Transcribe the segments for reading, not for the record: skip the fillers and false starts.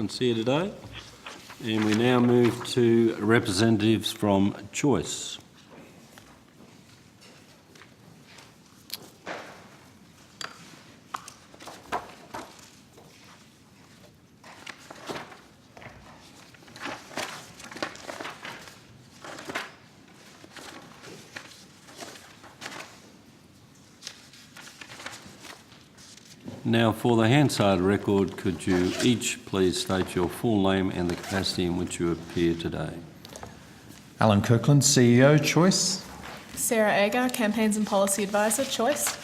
participants here today. And we now move to representatives from Choice. Now, for the Hansard record, could you each please state your full name and the capacity in which you appear today? Alan Kirkland, CEO, Choice. Sarah Agar, Campaigns and Policy Advisor, Choice.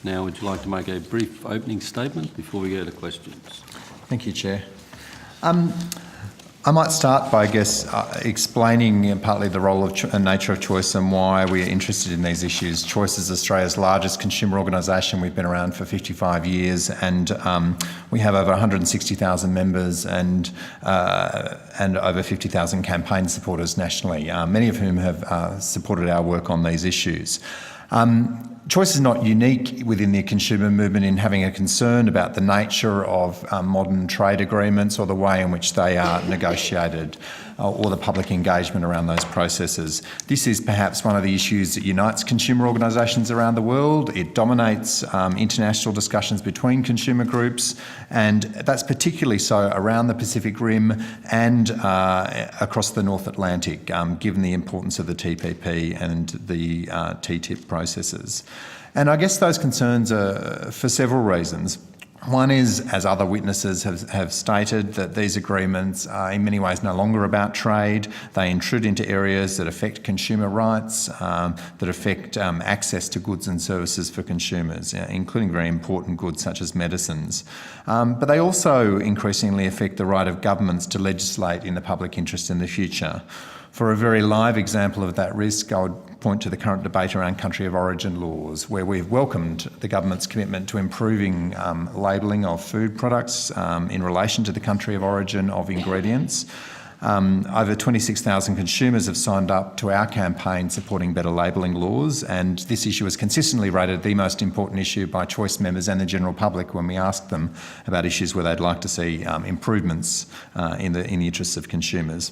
Now, would you like to make a brief opening statement before we go to questions? Thank you, Chair. I might start by, explaining partly the role and nature of Choice and why we are interested in these issues. Choice is Australia's largest consumer organisation. We've been around for 55 years and we have over 160,000 members and over 50,000 campaign supporters nationally, many of whom have supported our work on these issues. Choice is not unique within the consumer movement in having a concern about the nature of modern trade agreements or the way in which they are negotiated or the public engagement around those processes. This is perhaps one of the issues that unites consumer organisations around the world. It dominates international discussions between consumer groups, and that's particularly so around the Pacific Rim and across the North Atlantic, given the importance of the TPP and the TTIP processes. And I guess those concerns are for several reasons. One is, as other witnesses have stated, that these agreements are in many ways no longer about trade. They intrude into areas that affect consumer rights, that affect access to goods and services for consumers, including very important goods such as medicines. But they also increasingly affect the right of governments to legislate in the public interest in the future. For a very live example of that risk, I would point to the current debate around country of origin laws, where we've welcomed the government's commitment to improving labelling of food products in relation to the country of origin of ingredients. Over 26,000 consumers have signed up to our campaign supporting better labelling laws, and this issue is consistently rated the most important issue by Choice members and the general public when we ask them about issues where they'd like to see improvements in the interests of consumers.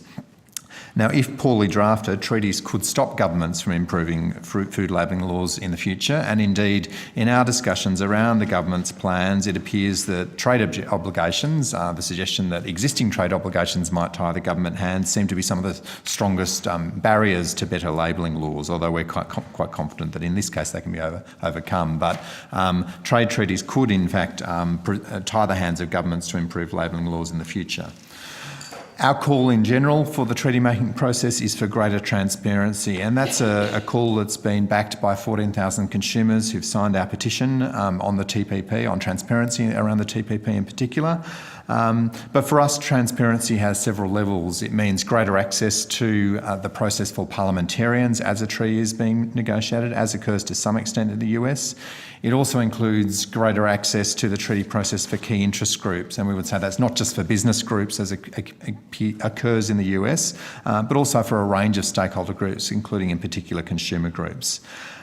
Now, if poorly drafted, treaties could stop governments from improving food labelling laws in the future, and indeed, in our discussions around the government's plans, it appears that trade obligations, the suggestion that existing trade obligations might tie the government hands, seem to be some of the strongest barriers to better labelling laws, although we're quite confident that in this case they can be overcome. But trade treaties could, in fact, tie the hands of governments to improve labelling laws in the future. Our call in general for the treaty-making process is for greater transparency, and that's a call that's been backed by 14,000 consumers who've signed our petition on the TPP, on transparency around the TPP in particular. But for us, transparency has several levels. It means greater access to the process for parliamentarians as a treaty is being negotiated, as occurs to some extent in the US. It also includes greater access to the treaty process for key interest groups, and we would say that's not just for business groups as occurs in the US, but also for a range of stakeholder groups, including in particular consumer groups.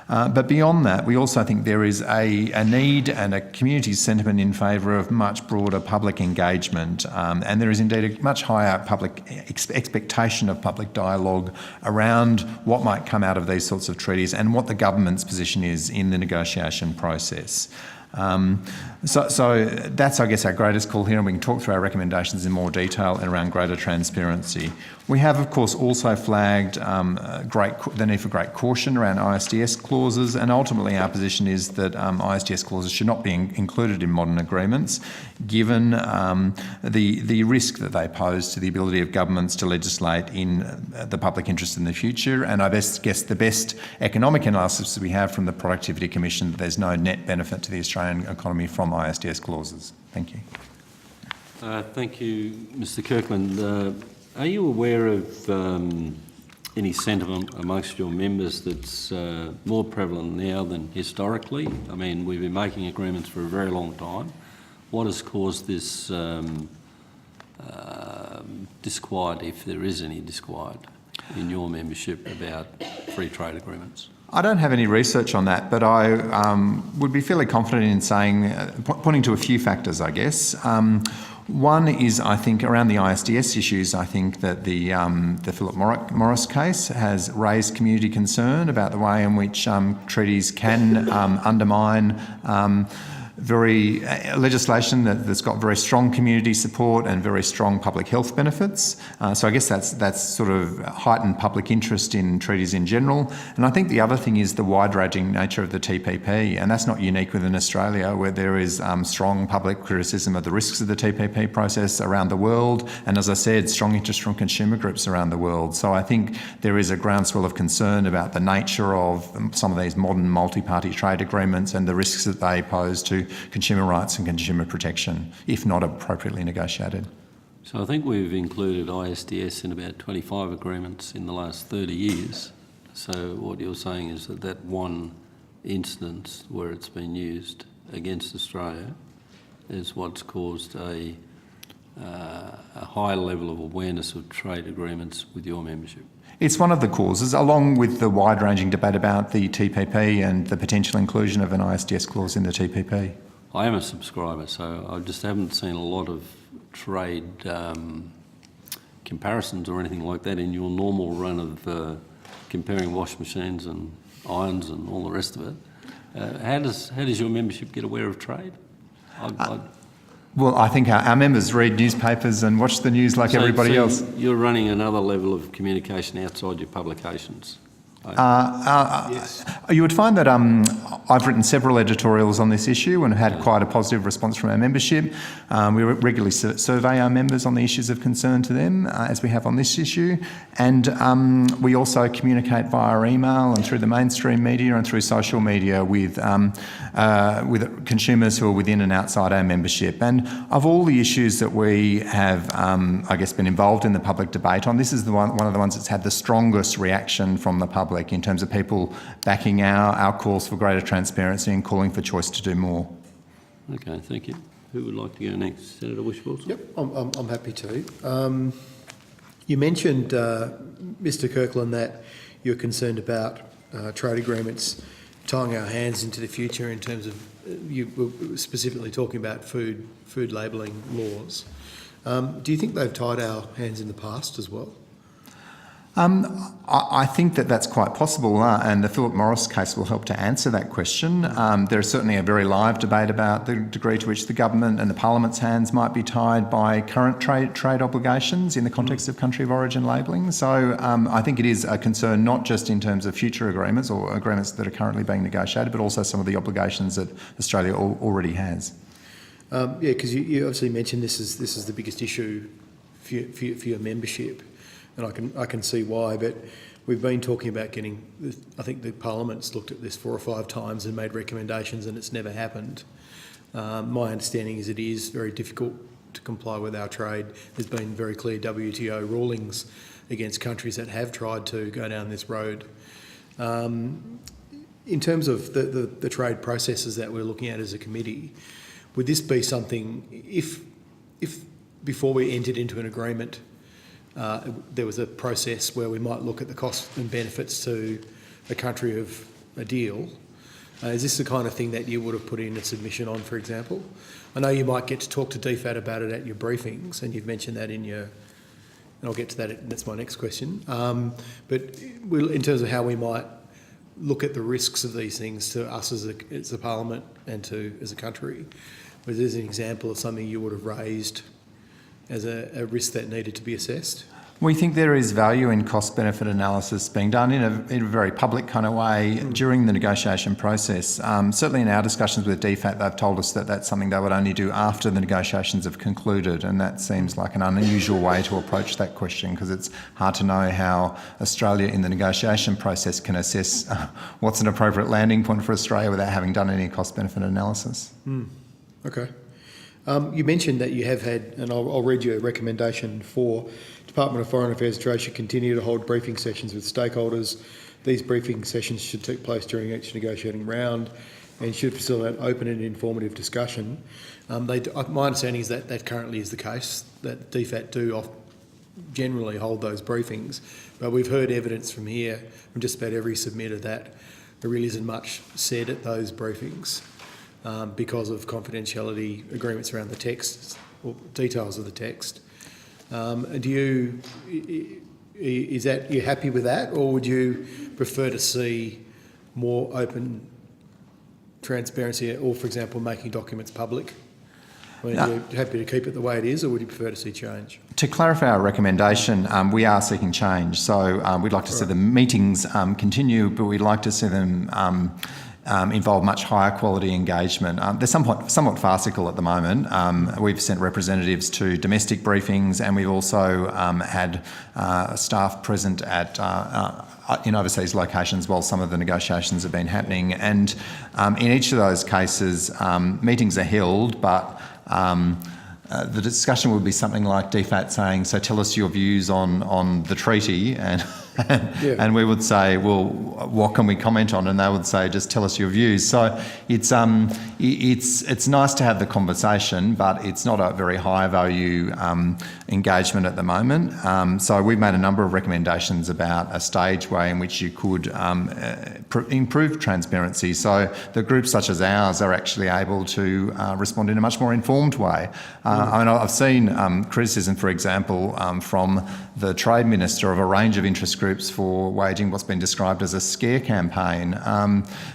But beyond that, we also think there is a need and a community sentiment in favour of much broader public engagement, and there is indeed a much higher public expectation of public dialogue around what might come out of these sorts of treaties and what the government's position is in the negotiation process. So that's, I guess, our greatest call here, and we can talk through our recommendations in more detail and around greater transparency. We have, of course, also flagged the need for great caution around ISDS clauses, and ultimately our position is that ISDS clauses should not be included in modern agreements, given the risk that they pose to the ability of governments to legislate in the public interest in the future. And I guess the best economic analysis that we have from the Productivity Commission that there's no net benefit to the Australian economy from ISDS clauses. Thank you. Thank you, Mr. Kirkland. Are you aware of any sentiment amongst your members that's more prevalent now than historically? I mean, we've been making agreements for a very long time. What has caused this disquiet, if there is any disquiet, in your membership about free trade agreements? I don't have any research on that, but I would be fairly confident in saying, pointing to a few factors, I guess. One is, I think, around the ISDS issues. I think that the Philip Morris case has raised community concern about the way in which treaties can undermine legislation that's got very strong community support and very strong public health benefits. So I guess that's sort of heightened public interest in treaties in general. And I think the other thing is the wide-ranging nature of the TPP, and that's not unique within Australia, where there is strong public criticism of the risks of the TPP process around the world, and as I said, strong interest from consumer groups around the world. So I think there is a groundswell of concern about the nature of some of these modern multi-party trade agreements and the risks that they pose to consumer rights and consumer protection, if not appropriately negotiated. So I think we've included ISDS in about 25 agreements in the last 30 years. So what you're saying is that one instance where it's been used against Australia is what's caused a high level of awareness of trade agreements with your membership. It's one of the causes, along with the wide-ranging debate about the TPP and the potential inclusion of an ISDS clause in the TPP. I am a subscriber, so I just haven't seen a lot of trade comparisons or anything like that in your normal run of comparing wash machines and irons and all the rest of it. How does your membership get aware of trade? Well, I think our members read newspapers and watch the news like everybody else. You're running another level of communication outside your publications. Yes. You would find that I've written several editorials on this issue and had quite a positive response from our membership. We regularly survey our members on the issues of concern to them, as we have on this issue. And we also communicate via email and through the mainstream media and through social media with consumers who are within and outside our membership. And of all the issues that we have, I guess, been involved in the public debate on, this is one of the ones that's had the strongest reaction from the public in terms of people backing our calls for greater transparency and calling for choice to do more. Okay, thank you. Who would like to go next? Senator Wishwater? Yep, I'm happy to. You mentioned, Mr Kirkland, that you're concerned about trade agreements tying our hands into the future in terms of, you were specifically talking about food labelling laws. Do you think they've tied our hands in the past as well? I think that that's quite possible, and the Philip Morris case will help to answer that question. There is certainly a very live debate about the degree to which the government and the parliament's hands might be tied by current trade obligations in the context of country of origin labelling. So I think it is a concern not just in terms of future agreements or agreements that are currently being negotiated, but also some of the obligations that Australia already has. Yeah, because you obviously mentioned this is the biggest issue for your membership. And I can see why, but we've been talking about getting, I think the Parliament's looked at this 4 or 5 times and made recommendations and it's never happened. My understanding is it is very difficult to comply with our trade. There's been very clear WTO rulings against countries that have tried to go down this road. In terms of the trade processes that we're looking at as a committee, would this be something, if before we entered into an agreement, there was a process where we might look at the costs and benefits to a country of a deal. Is this the kind of thing that you would have put in a submission on, for example? I know you might get to talk to DFAT about it at your briefings, and you've mentioned that in your... And I'll get to that, that's my next question. But in terms of how we might look at the risks of these things to us as a parliament and as a country, was this an example of something you would have raised as a risk that needed to be assessed? We think there is value in cost-benefit analysis being done in a very public kind of way during the negotiation process. Certainly in our discussions with DFAT, they've told us that that's something they would only do after the negotiations have concluded, and that seems like an unusual way to approach that question, because it's hard to know how Australia in the negotiation process can assess what's an appropriate landing point for Australia without having done any cost-benefit analysis. Okay. You mentioned that you have had, and I'll read you a recommendation for Department of Foreign Affairs Trade should continue to hold briefing sessions with stakeholders. These briefing sessions should take place during each negotiating round and should facilitate open and informative discussion. My understanding is that currently is the case, that DFAT do generally hold those briefings, but we've heard evidence from here, from just about every submitter, that there really isn't much said at those briefings. Because of confidentiality agreements around the text or details of the text. Is that, you happy with that, or would you prefer to see more open transparency, or, for example, making documents public? I mean, are you happy to keep it the way it is, or would you prefer to see change? To clarify our recommendation, we are seeking change. So we'd like to see the meetings continue, but we'd like to see them involve much higher quality engagement. They're somewhat farcical at the moment. We've sent representatives to domestic briefings, and we've also had staff present at in overseas locations while some of the negotiations have been happening. And in each of those cases, meetings are held, but the discussion would be something like DFAT saying, so tell us your views on the treaty, and we would say, well, what can we comment on? And they would say, just tell us your views. So it's nice to have the conversation, but it's not a very high value engagement at the moment. So we've made a number of recommendations about a stage way in which you could improve transparency, so that groups such as ours are actually able to respond in a much more informed way. I mean, I've seen criticism, for example, from the Trade Minister of a range of interest groups for waging what's been described as a scare campaign.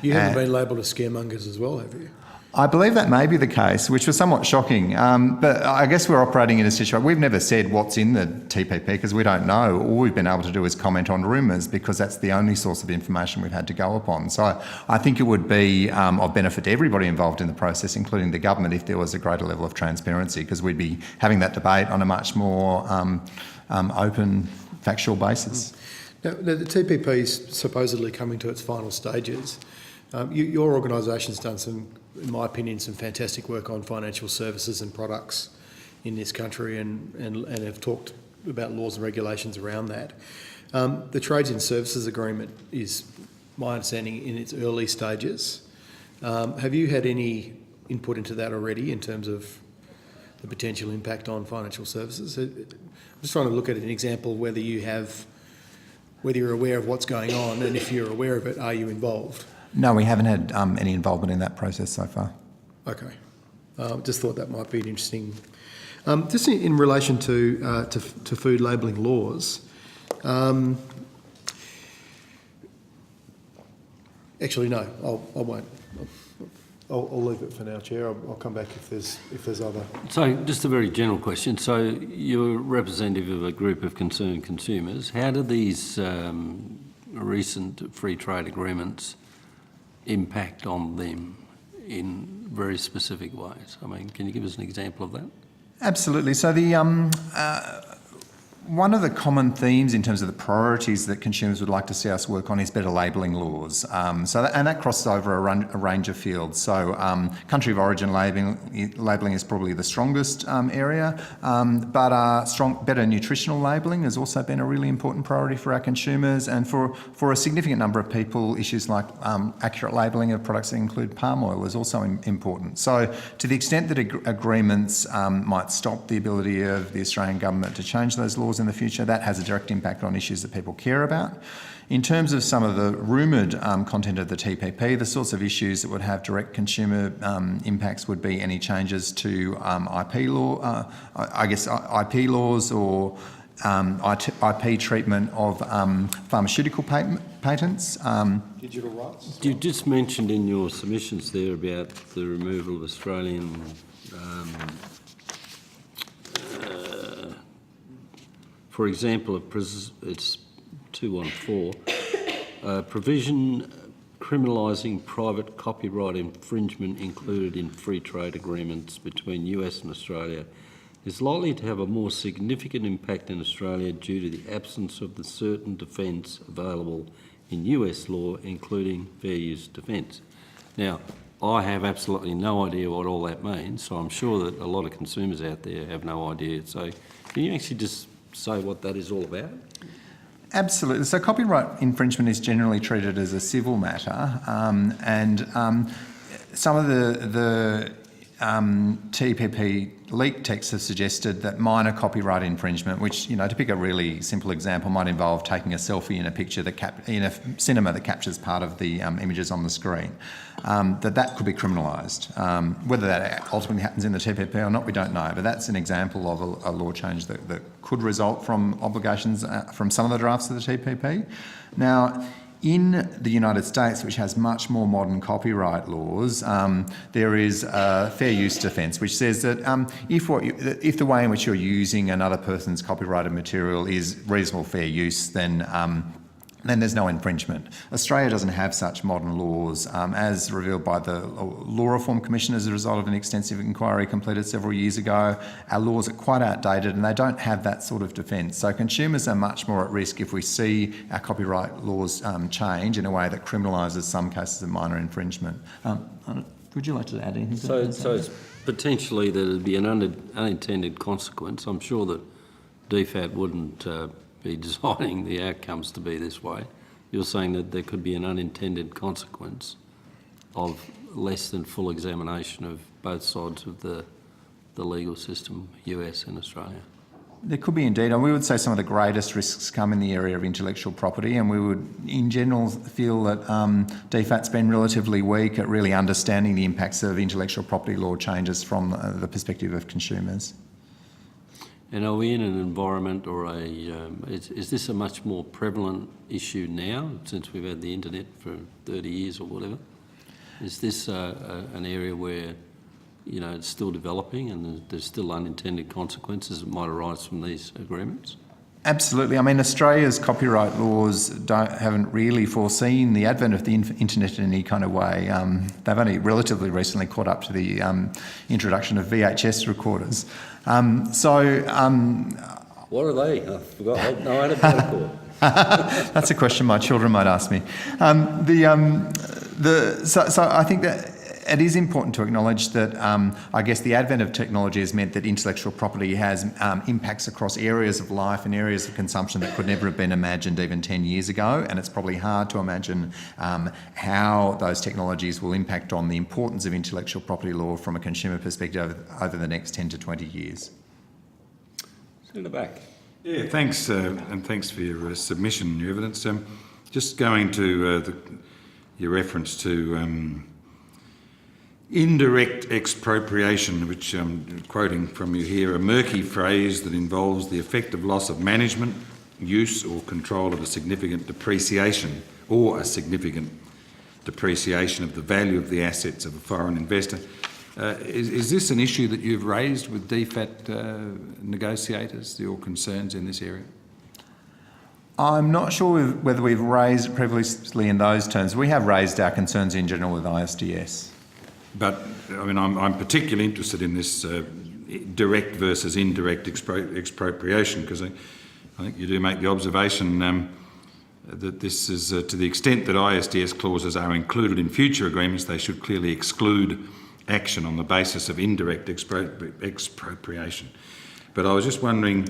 You haven't been labelled as scaremongers as well, have you? I believe that may be the case, which was somewhat shocking. But I guess we're operating in a situation. We've never said what's in the TPP because we don't know. All we've been able to do is comment on rumours because that's the only source of information we've had to go upon. So I think it would be of benefit to everybody involved in the process, including the government, if there was a greater level of transparency, because we'd be having that debate on a much more open, factual basis. Now, the TPP is supposedly coming to its final stages. Your organisation's done some, in my opinion, some fantastic work on financial services and products in this country, and have talked about laws and regulations around that. The Trades in Services Agreement is, my understanding, in its early stages. Have you had any input into that already in terms of the potential impact on financial services? I'm just trying to look at an example whether you're aware of what's going on, and if you're aware of it, are you involved? No, we haven't had any involvement in that process so far. Okay. Just thought that might be an interesting. Just in relation to food labelling laws. Actually, no, I won't. I'll leave it for now, Chair. I'll come back if there's other. So, just a very general question. So, you're representative of a group of concerned consumers. How do these recent free trade agreements impact on them in very specific ways? I mean, can you give us an example of that? Absolutely. So one of the common themes in terms of the priorities that consumers would like to see us work on is better labelling laws. And that crosses over a range of fields. So country of origin labelling is probably the strongest area, but better nutritional labelling has also been a really important priority for our consumers, and for a significant number of people, issues like accurate labelling of products that include palm oil is also important. So to the extent that agreements might stop the ability of the Australian government to change those laws in the future, that has a direct impact on issues that people care about. In terms of some of the rumoured content of the TPP, the sorts of issues that would have direct consumer impacts would be any changes to IP law, IP laws, or IP treatment of pharmaceutical patents. Digital rights? You just mentioned in your submissions there about the removal of Australian for example, it's 214, provision criminalising private copyright infringement included in free trade agreements between US and Australia is likely to have a more significant impact in Australia due to the absence of the certain defence available in US law, including fair use defence. Now, I have absolutely no idea what all that means, so I'm sure that a lot of consumers out there have no idea. So can you actually just say what that is all about? Absolutely. So copyright infringement is generally treated as a civil matter, and some of the TPP leaked texts have suggested that minor copyright infringement, which, to pick a really simple example, might involve taking a selfie in a picture in a cinema that captures part of the images on the screen, that could be criminalised. Whether that ultimately happens in the TPP or not, we don't know, but that's an example of a law change that could result from obligations from some of the drafts of the TPP. Now, in the United States, which has much more modern copyright laws, there is a fair use defence, which says that if the way in which you're using another person's copyrighted material is reasonable fair use, then there's no infringement. Australia doesn't have such modern laws, as revealed by the Law Reform Commission as a result of an extensive inquiry completed several years ago. Our laws are quite outdated and they don't have that sort of defence. So consumers are much more at risk if we see our copyright laws change in a way that criminalises some cases of minor infringement. Would you like to add anything to that? So it's potentially that it'd be an unintended consequence. I'm sure that DFAT wouldn't be designing the outcomes to be this way. You're saying that there could be an unintended consequence of less than full examination of both sides of the legal system, US and Australia. There could be indeed, and we would say some of the greatest risks come in the area of intellectual property, and we would in general feel that DFAT's been relatively weak at really understanding the impacts of intellectual property law changes from the perspective of consumers. And are we in an environment or is this a much more prevalent issue now since we've had the internet for 30 years or whatever? Is this an area where, it's still developing and there's still unintended consequences that might arise from these agreements? Absolutely. I mean, Australia's copyright laws haven't really foreseen the advent of the internet in any kind of way. They've only relatively recently caught up to the introduction of VHS recorders. What are they? I forgot. I had a metaphor. That's a question my children might ask me. So I think that it is important to acknowledge that I guess the advent of technology has meant that intellectual property has impacts across areas of life and areas of consumption that could never have been imagined even 10 years ago, and it's probably hard to imagine how those technologies will impact on the importance of intellectual property law from a consumer perspective over the next 10 to 20 years. In the back. Yeah, thanks, and thanks for your submission and your evidence. Just going to your reference to indirect expropriation, which I'm quoting from you here, a murky phrase that involves the effective loss of management, use or control of a significant depreciation of the value of the assets of a foreign investor. Is this an issue that you've raised with DFAT negotiators, your concerns in this area? I'm not sure whether we've raised it previously in those terms. We have raised our concerns in general with ISDS. But, I mean, I'm particularly interested in this direct versus indirect expropriation, because I think you do make the observation that this is, to the extent that ISDS clauses are included in future agreements, they should clearly exclude action on the basis of indirect expropriation. But I was just wondering,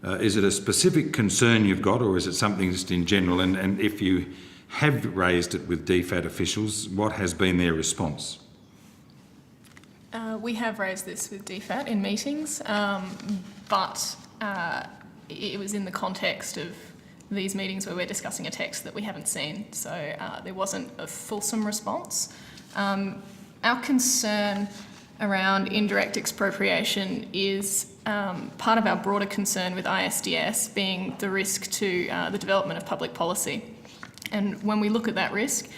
is it a specific concern you've got, or is it something just in general? And if you have raised it with DFAT officials, what has been their response? We have raised this with DFAT in meetings, but it was in the context of these meetings where we're discussing a text that we haven't seen, so there wasn't a fulsome response. Our concern around indirect expropriation is part of our broader concern with ISDS being the risk to the development of public policy. And when we look at that risk,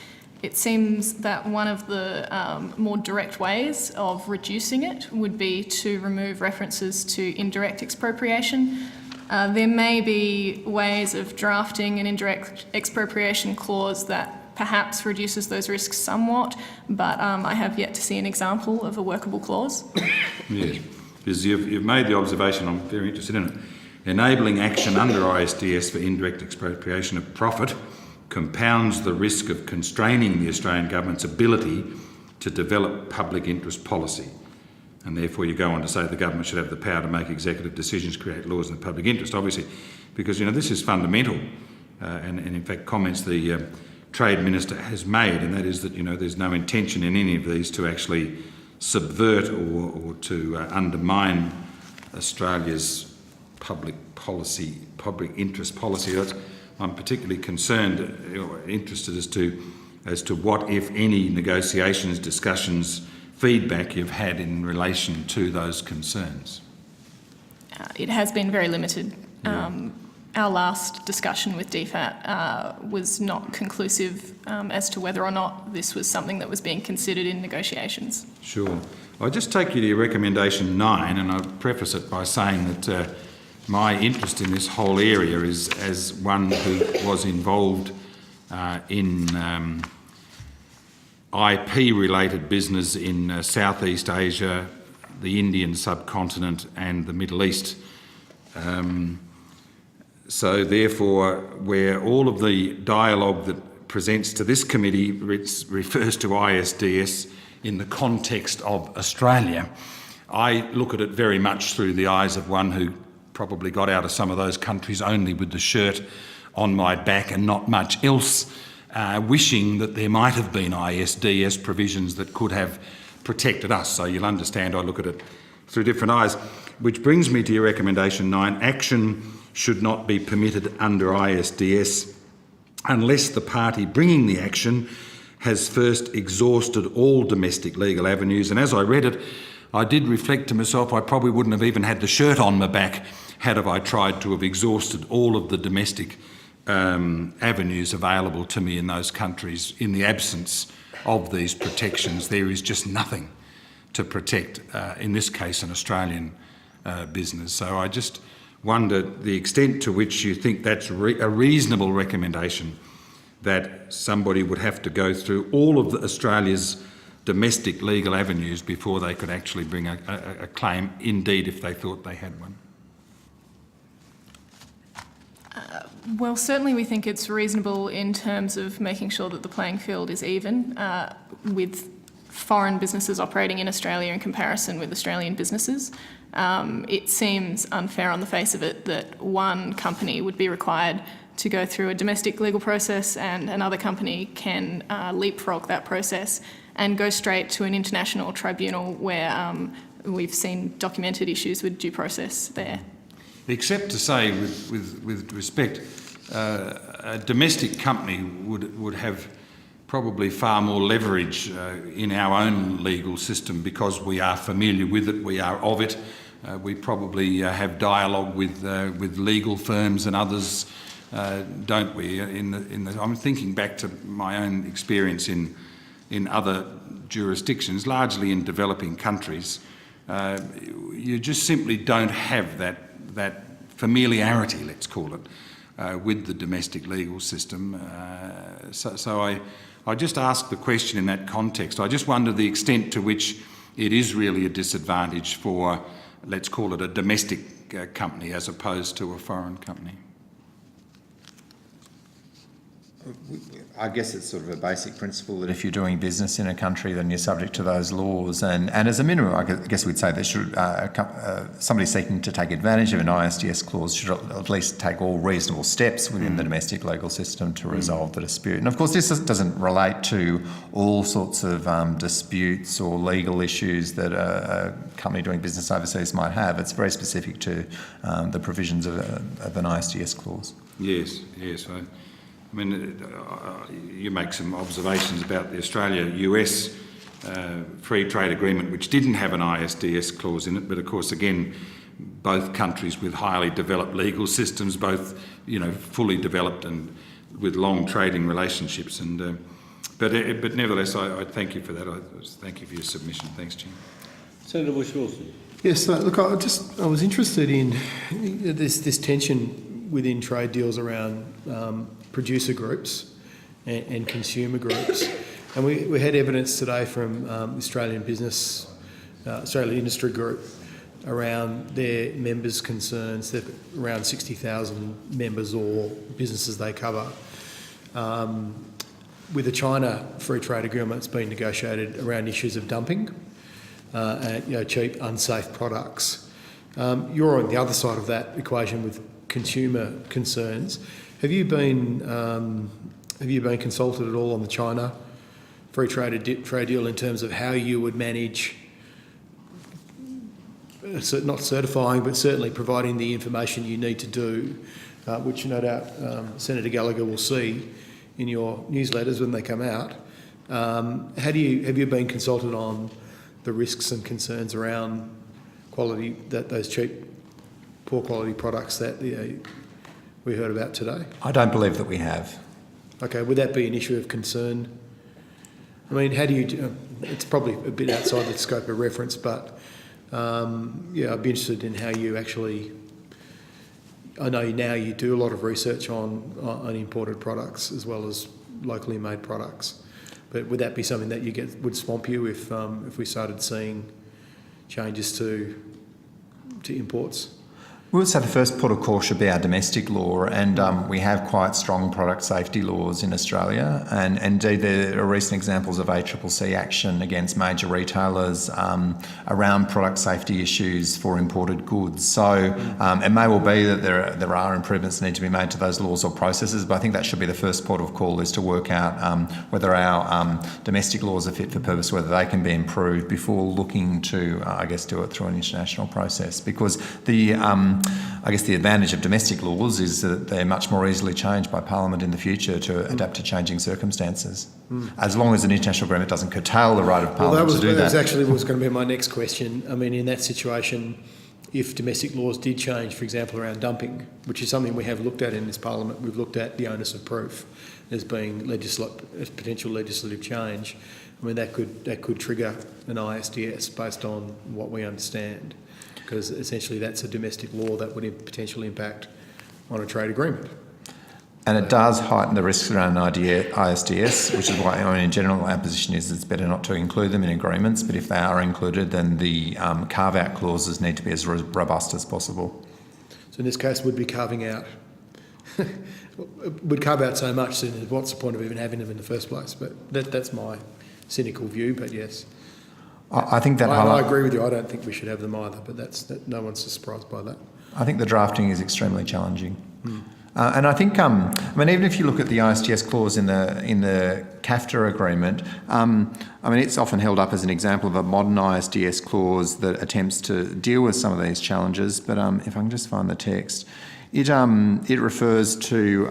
it seems that one of the more direct ways of reducing it would be to remove references to indirect expropriation. There may be ways of drafting an indirect expropriation clause that perhaps reduces those risks somewhat, but I have yet to see an example of a workable clause. Yes, because you've made the observation, I'm very interested in it, enabling action under ISDS for indirect expropriation of profit compounds the risk of constraining the Australian government's ability to develop public interest policy. And therefore you go on to say the government should have the power to make executive decisions, create laws in the public interest, obviously, because this is fundamental and in fact comments the Trade Minister has made, and that is that there's no intention in any of these to actually subvert or to undermine Australia's public interest policy. I'm particularly concerned or interested as to what, if any, negotiations, discussions, feedback you've had in relation to those concerns. It has been very limited. Our last discussion with DFAT was not conclusive as to whether or not this was something that was being considered in negotiations. Sure. I'll just take you to your recommendation 9, and I'll preface it by saying that my interest in this whole area is as one who was involved in IP-related business in Southeast Asia, the Indian subcontinent and the Middle East. So therefore, where all of the dialogue that presents to this committee refers to ISDS in the context of Australia, I look at it very much through the eyes of one who probably got out of some of those countries only with the shirt on my back and not much else, wishing that there might have been ISDS provisions that could have protected us. So you'll understand I look at it through different eyes. Which brings me to your recommendation 9. Action should not be permitted under ISDS unless the party bringing the action has first exhausted all domestic legal avenues. And as I read it, I did reflect to myself I probably wouldn't have even had the shirt on my back had I tried to have exhausted all of the domestic avenues available to me in those countries. In the absence of these protections, there is just nothing to protect, in this case, an Australian business. So I just wonder the extent to which you think that's a reasonable recommendation, that somebody would have to go through all of Australia's domestic legal avenues before they could actually bring a claim, indeed if they thought they had one. Well, certainly we think it's reasonable in terms of making sure that the playing field is even with foreign businesses operating in Australia in comparison with Australian businesses. It seems unfair on the face of it that one company would be required to go through a domestic legal process and another company can leapfrog that process and go straight to an international tribunal where we've seen documented issues with due process there. Except to say, with respect, a domestic company would have probably far more leverage in our own legal system because we are familiar with it, we are of it. We probably have dialogue with legal firms and others, don't we? I'm thinking back to my own experience in other jurisdictions, largely in developing countries. You just simply don't have that familiarity, let's call it, with the domestic legal system. So I just ask the question in that context. I just wonder the extent to which it is really a disadvantage for, let's call it, a domestic company as opposed to a foreign company. I guess it's sort of a basic principle that if you're doing business in a country, then you're subject to those laws. And as a minimum, I guess we'd say that should somebody seeking to take advantage of an ISDS clause should at least take all reasonable steps within the domestic legal system to resolve the dispute. And of course, this doesn't relate to all sorts of disputes or legal issues that a company doing business overseas might have. It's very specific to the provisions of an ISDS clause. Yes. I mean, you make some observations about the Australia-US free trade agreement, which didn't have an ISDS clause in it, but of course, again, both countries with highly developed legal systems, both, fully developed and with long trading relationships. But nevertheless, I thank you for that. I thank you for your submission. Thanks, Jim. Senator Bush-Wilson. Yes, look, I was interested in this tension within trade deals around producer groups and consumer groups. And we had evidence today from Australian Industry Group around their members' concerns. They've around 60,000 members or businesses they cover. With the China free trade agreement, it's been negotiated around issues of dumping, and, cheap, unsafe products. You're on the other side of that equation with consumer concerns. Have you been consulted at all on the China free trade deal in terms of how you would manage not certifying, but certainly providing the information you need to do, which no doubt Senator Gallagher will see in your newsletters when they come out. Have you been consulted on the risks and concerns around quality, that those cheap, poor quality products that we heard about today? I don't believe that we have. Okay, would that be an issue of concern? I mean, how do you? It's probably a bit outside the scope of reference, but yeah, I'd be interested in how you actually. I know now you do a lot of research on imported products as well as locally made products, but would that be something that would swamp you if we started seeing changes to imports? We would say the first port of call should be our domestic law, and we have quite strong product safety laws in Australia, and indeed there are recent examples of ACCC action against major retailers around product safety issues for imported goods. So it may well be that there are improvements that need to be made to those laws or processes, but I think that should be the first port of call, is to work out whether our domestic laws are fit for purpose, whether they can be improved before looking to, I guess, do it through an international process. Because I guess the advantage of domestic laws is that they're much more easily changed by Parliament in the future to adapt to changing circumstances, as long as an international agreement doesn't curtail the right of Parliament to do that. That was actually was going to be my next question. I mean, in that situation, if domestic laws did change, for example, around dumping, which is something we have looked at in this Parliament, we've looked at the onus of proof as being potential legislative change. I mean, that could trigger an ISDS based on what we understand, because essentially that's a domestic law that would potentially impact on a trade agreement. And it does heighten the risks around ISDS, which is why, I mean, in general, our position is it's better not to include them in agreements, but if they are included, then the carve-out clauses need to be as robust as possible. So in this case, would carve out so much, then what's the point of even having them in the first place? But that's my cynical view, but yes. I think that I agree with you. I don't think we should have them either, but no one's surprised by that. I think the drafting is extremely challenging. And I think, I mean, even if you look at the ISDS clause in the CAFTA agreement, I mean, it's often held up as an example of a modern ISDS clause that attempts to deal with some of these challenges. But if I can just find the text, it refers to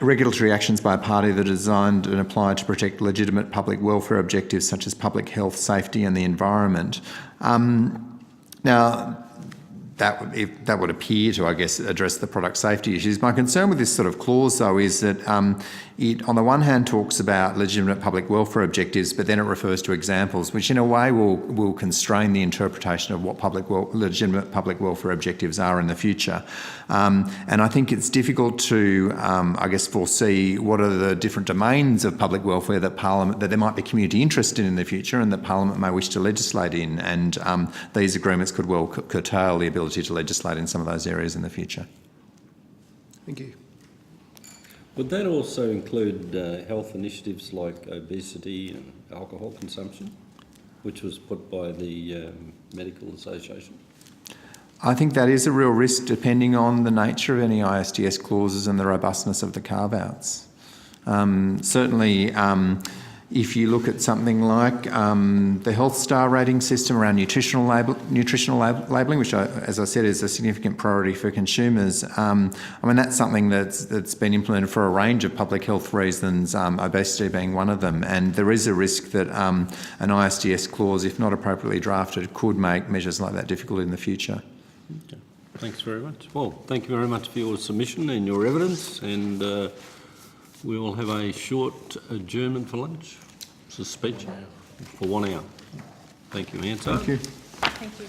regulatory actions by a party that are designed and applied to protect legitimate public welfare objectives such as public health, safety and the environment. Now, that would appear to, I guess, address the product safety issues. My concern with this sort of clause, though, is that it, on the one hand, talks about legitimate public welfare objectives, but then it refers to examples, which in a way will constrain the interpretation of what legitimate public welfare objectives are in the future. And I think it's difficult to, I guess, foresee what are the different domains of public welfare that there might be community interest in the future and that Parliament may wish to legislate in. And these agreements could well curtail the ability to legislate in some of those areas in the future. Thank you. Would that also include health initiatives like obesity and alcohol consumption, which was put by the Medical Association? I think that is a real risk depending on the nature of any ISDS clauses and the robustness of the carve-outs. Certainly, if you look at something like the Health Star rating system around nutritional labelling, which, as I said, is a significant priority for consumers, I mean, that's something that's been implemented for a range of public health reasons, obesity being one of them. And there is a risk that an ISDS clause, if not appropriately drafted, could make measures like that difficult in the future. Okay. Thanks very much. Well, thank you very much for your submission and your evidence, and we will have a short adjournment for lunch, suspension for 1 hour. Thank you, Anto. Thank you. Thank you.